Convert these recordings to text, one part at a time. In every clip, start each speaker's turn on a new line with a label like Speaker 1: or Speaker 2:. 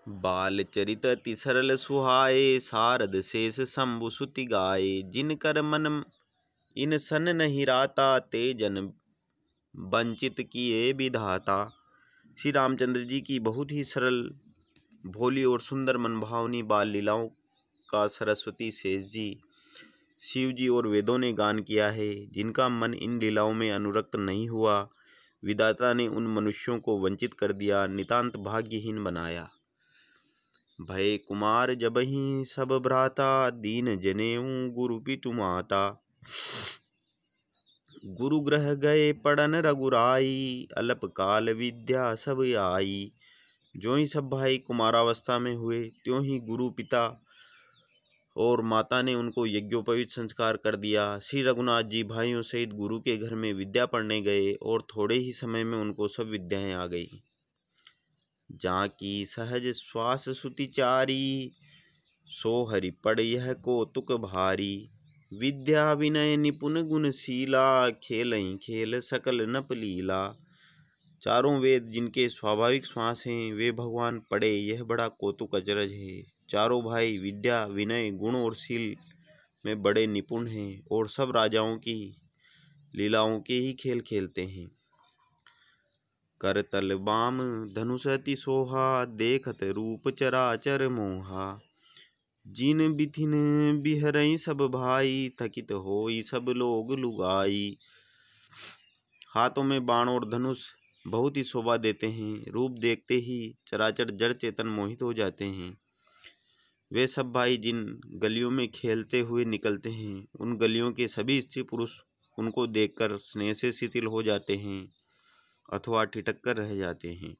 Speaker 1: बाल चरित अति सरल सुहाए, सारद शेष शंभु सुति गाए। जिन कर मन इन सन नहीं राता, ते जन वंचित किए विधाता। श्री रामचंद्र जी की बहुत ही सरल, भोली और सुंदर मनभावनी बाल लीलाओं का सरस्वती शेष जी, शिव जी और वेदों ने गान किया है। जिनका मन इन लीलाओं में अनुरक्त नहीं हुआ, विधाता ने उन मनुष्यों को वंचित कर दिया, नितांत भाग्यहीन बनाया। भय कुमार जबहि सब भ्राता, दीन जनेऊ गुरु पितु माता। गुरु ग्रह गए पढ़न रघुराई, अल्प काल विद्या सब आई। जो ही सब भाई कुमारावस्था में हुए, त्यों ही गुरु पिता और माता ने उनको यज्ञोपवीत संस्कार कर दिया। श्री रघुनाथ जी भाइयों सहित गुरु के घर में विद्या पढ़ने गए और थोड़े ही समय में उनको सब विद्याएं आ गई। जाकी सहज श्वास सुति चारी, सो हरि पड़ यह कौतुक भारी। विद्या विनय निपुण गुणशीला, खेलहि खेल सकल नप लीला। चारों वेद जिनके स्वाभाविक श्वास हैं, वे भगवान पढ़े, यह बड़ा कौतुक अचरज है। चारों भाई विद्या विनय गुण और शील में बड़े निपुण हैं और सब राजाओं की लीलाओं के ही खेल खेलते हैं। करतल बाम धनुष अति सोहा, देखत रूप चराचर मोहा। जिन बिथिन बिहरई सब भाई, थकित होई सब लोग लुगाई। हाथों में बाण और धनुष बहुत ही शोभा देते हैं। रूप देखते ही चराचर जड़ चेतन मोहित हो जाते हैं। वे सब भाई जिन गलियों में खेलते हुए निकलते हैं, उन गलियों के सभी स्त्री पुरुष उनको देखकर स्नेह से शिथिल हो जाते हैं अथवा ठिठक कर रह जाते हैं।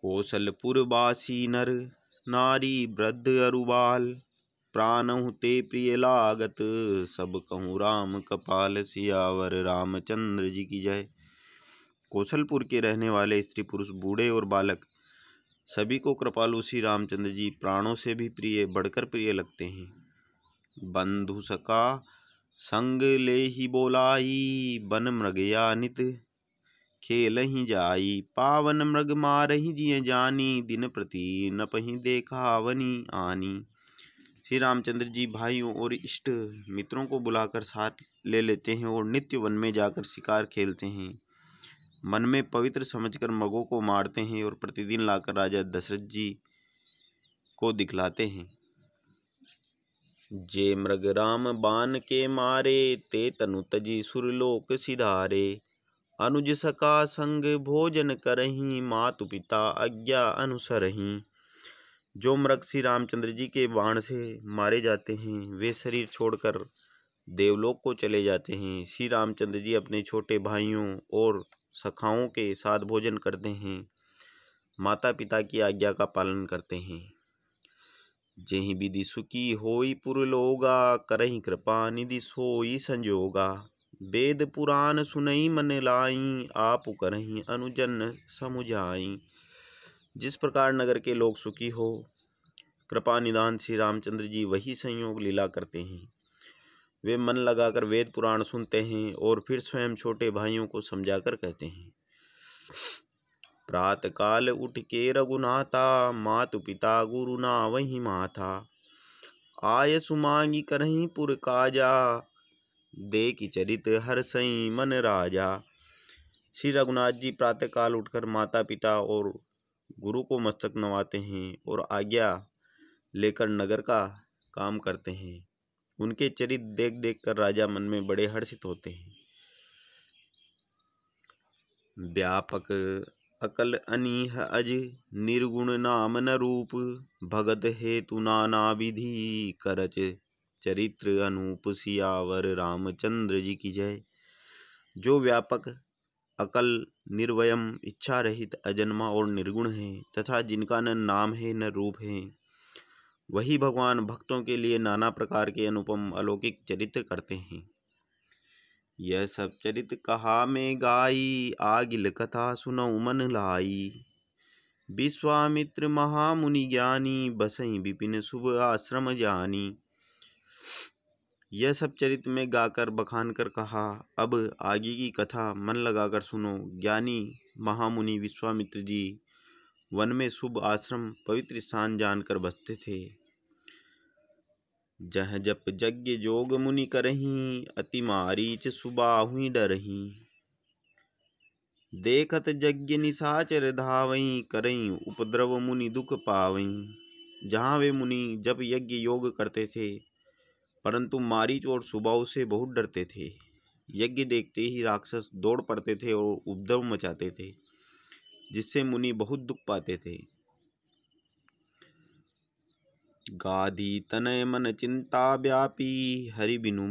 Speaker 1: कौशलपुर वासी नर नारी वृद्ध अरुबाल, प्राणहु ते प्रिय लागत, सब कहूँ राम कपाल। सियावर रामचंद्र जी की जय। कौशलपुर के रहने वाले स्त्री पुरुष बूढ़े और बालक सभी को कृपालु श्री रामचंद्र जी प्राणों से भी प्रिय, बढ़कर प्रिय लगते हैं। बंधु सका संग ले ही बोलाई, वन मृग या नित खेल ही जाई। पावन मृग मारहि जिय जानी, दिन प्रति नपहि देखावनी आनी। श्री रामचंद्र जी भाइयों और इष्ट मित्रों को बुलाकर साथ ले लेते हैं और नित्य वन में जाकर शिकार खेलते हैं। मन में पवित्र समझकर मृगों को मारते हैं और प्रतिदिन लाकर राजा दशरथ जी को दिखलाते हैं। जे मृग राम बाण के मारे, ते तनु तजी सुरलोक सिधारे। अनुज सका संग भोजन करहीं, मातु पिता आज्ञा अनुसरहीं। जो मृग श्री रामचंद्र जी के बाण से मारे जाते हैं, वे शरीर छोड़कर देवलोक को चले जाते हैं। श्री रामचंद्र जी अपने छोटे भाइयों और सखाओं के साथ भोजन करते हैं, माता पिता की आज्ञा का पालन करते हैं। जेहि विधि सुखी होई पुरलोगा, करहि कृपा निधि सोई संजोगा। वेद पुराण सुनई मन लाई, आप करहि अनुजन समुझाई। जिस प्रकार नगर के लोग सुखी हो, कृपा निदान श्री रामचंद्र जी वही संयोग लीला करते हैं। वे मन लगाकर वेद पुराण सुनते हैं और फिर स्वयं छोटे भाइयों को समझाकर कहते हैं। प्रात काल उठ के रघुनाथा, मातु पिता गुरु नावहि माथा। आय सुमांगी करहि पुर काजा, देखि चरित हर्षई मन राजा। श्री रघुनाथ जी प्रातः काल उठकर माता पिता और गुरु को मस्तक नवाते हैं और आज्ञा लेकर नगर का काम करते हैं। उनके चरित देख देख कर राजा मन में बड़े हर्षित होते हैं। व्यापक अकल अनीह अज, निर्गुण नाम न रूप। भगत हेतु नाना विधि, करच चरित्र अनूप। सियावर रामचंद्र जी की जय। जो व्यापक अकल निर्वयम इच्छा रहित अजन्मा और निर्गुण है, तथा जिनका न नाम है न रूप है, वही भगवान भक्तों के लिए नाना प्रकार के अनुपम अलौकिक चरित्र करते हैं। यह सब चरित कहा में गाई, आगिल कथा सुनौ मन लाई। विश्वामित्र महामुनि ज्ञानी, बसई विपिन शुभ आश्रम जानी। यह सब चरित्र में गाकर बखान कर कहा। अब आगे की कथा मन लगाकर सुनो। ज्ञानी महामुनि विश्वामित्र जी वन में शुभ आश्रम पवित्र स्थान जानकर बसते थे। जह जप यज्ञ जोग मुनि करहीं, अति मारीच सुबाहुं डरहीं। देखत यज्ञ निशाचर धावहीं, करहीं उपद्रव मुनि दुख पावहीं। जहाँ वे मुनि जप यज्ञ योग करते थे, परंतु मारीच और सुबाहु से बहुत डरते थे। यज्ञ देखते ही राक्षस दौड़ पड़ते थे और उपद्रव मचाते थे, जिससे मुनि बहुत दुख पाते थे। गाधी तनय मन चिंता व्यापी, हरि बिनु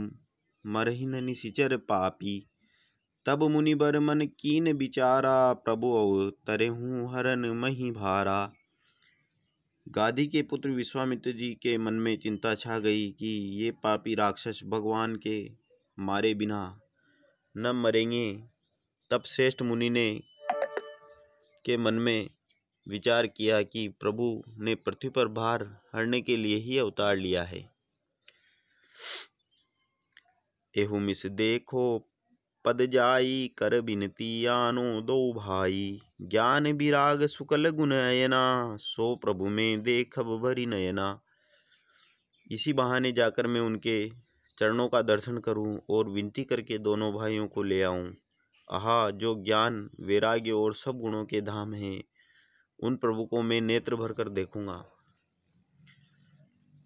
Speaker 1: मरहिन निशिचर पापी। तब मुनि बर मन कीन विचारा, प्रभु अवतरहु हरन मही भारा। गाधी के पुत्र विश्वामित्र जी के मन में चिंता छा गई कि ये पापी राक्षस भगवान के मारे बिना न मरेंगे। तब श्रेष्ठ मुनि ने के मन में विचार किया कि प्रभु ने पृथ्वी पर भार हरने के लिए ही अवतार लिया है। एहु मिस देखो पद जाई, कर बिनती आनो दो भाई। ज्ञान विराग सुकल गुण अयना, सो प्रभु में देखब भरी नयना। इसी बहाने जाकर मैं उनके चरणों का दर्शन करूं और विनती करके दोनों भाइयों को ले आऊं। आहा, जो ज्ञान वैराग्य और सब गुणों के धाम हैं, उन प्रभु को मैं नेत्र भरकर देखूंगा।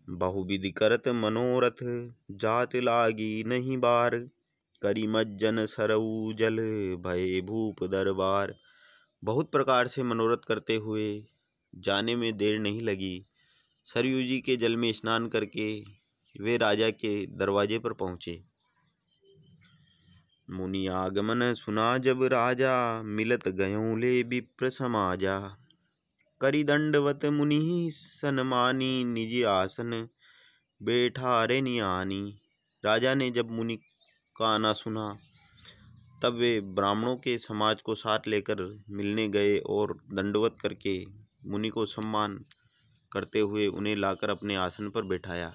Speaker 1: बहुविधि करत मनोरथ, जात लागी नहीं बार। करी मज्जन सरऊ जल, भय भूप दरबार। बहुत प्रकार से मनोरथ करते हुए जाने में देर नहीं लगी। सरयू जी के जल में स्नान करके वे राजा के दरवाजे पर पहुँचे। मुनि आगमन सुना जब राजा, मिलत गयों ले विप्र समाजा। करी दंडवत मुनि सन्मानी, निज आसन बैठारे नियानी। राजा ने जब मुनि का आना सुना, तब वे ब्राह्मणों के समाज को साथ लेकर मिलने गए और दंडवत करके मुनि को सम्मान करते हुए उन्हें लाकर अपने आसन पर बैठाया।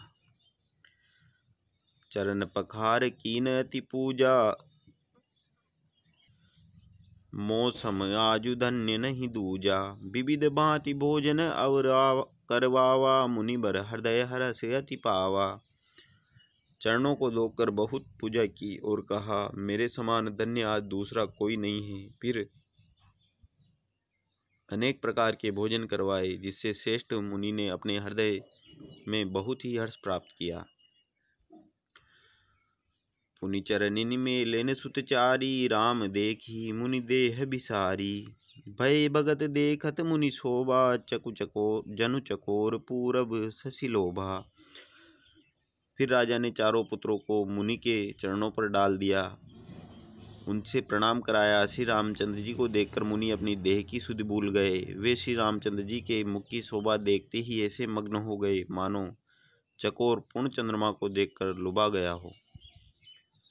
Speaker 1: चरण पखार कीन अति पूजा, मौसम आजु धन्य नहीं दूजा। विविध भांति भोजन और करवावा, मुनि बर हृदय हरस अति पावा। चरणों को धोकर बहुत पूजा की और कहा, मेरे समान धन्य आज दूसरा कोई नहीं है। फिर अनेक प्रकार के भोजन करवाए, जिससे श्रेष्ठ मुनि ने अपने हृदय में बहुत ही हर्ष प्राप्त किया। पुनि चरनिन में लेन सुतचारी, राम देखी मुनि देह बिसारी। भय भगत देखत मुनि शोभा, चकु चकोर जनु चकोर पूरब शशि लोभा। फिर राजा ने चारों पुत्रों को मुनि के चरणों पर डाल दिया, उनसे प्रणाम कराया। श्री रामचंद्र जी को देखकर मुनि अपनी देह की सुधि भूल गए। वे श्री रामचंद्र जी के मुख की शोभा देखते ही ऐसे मग्न हो गए, मानो चकोर पूर्ण चंद्रमा को देखकर लुभा गया हो।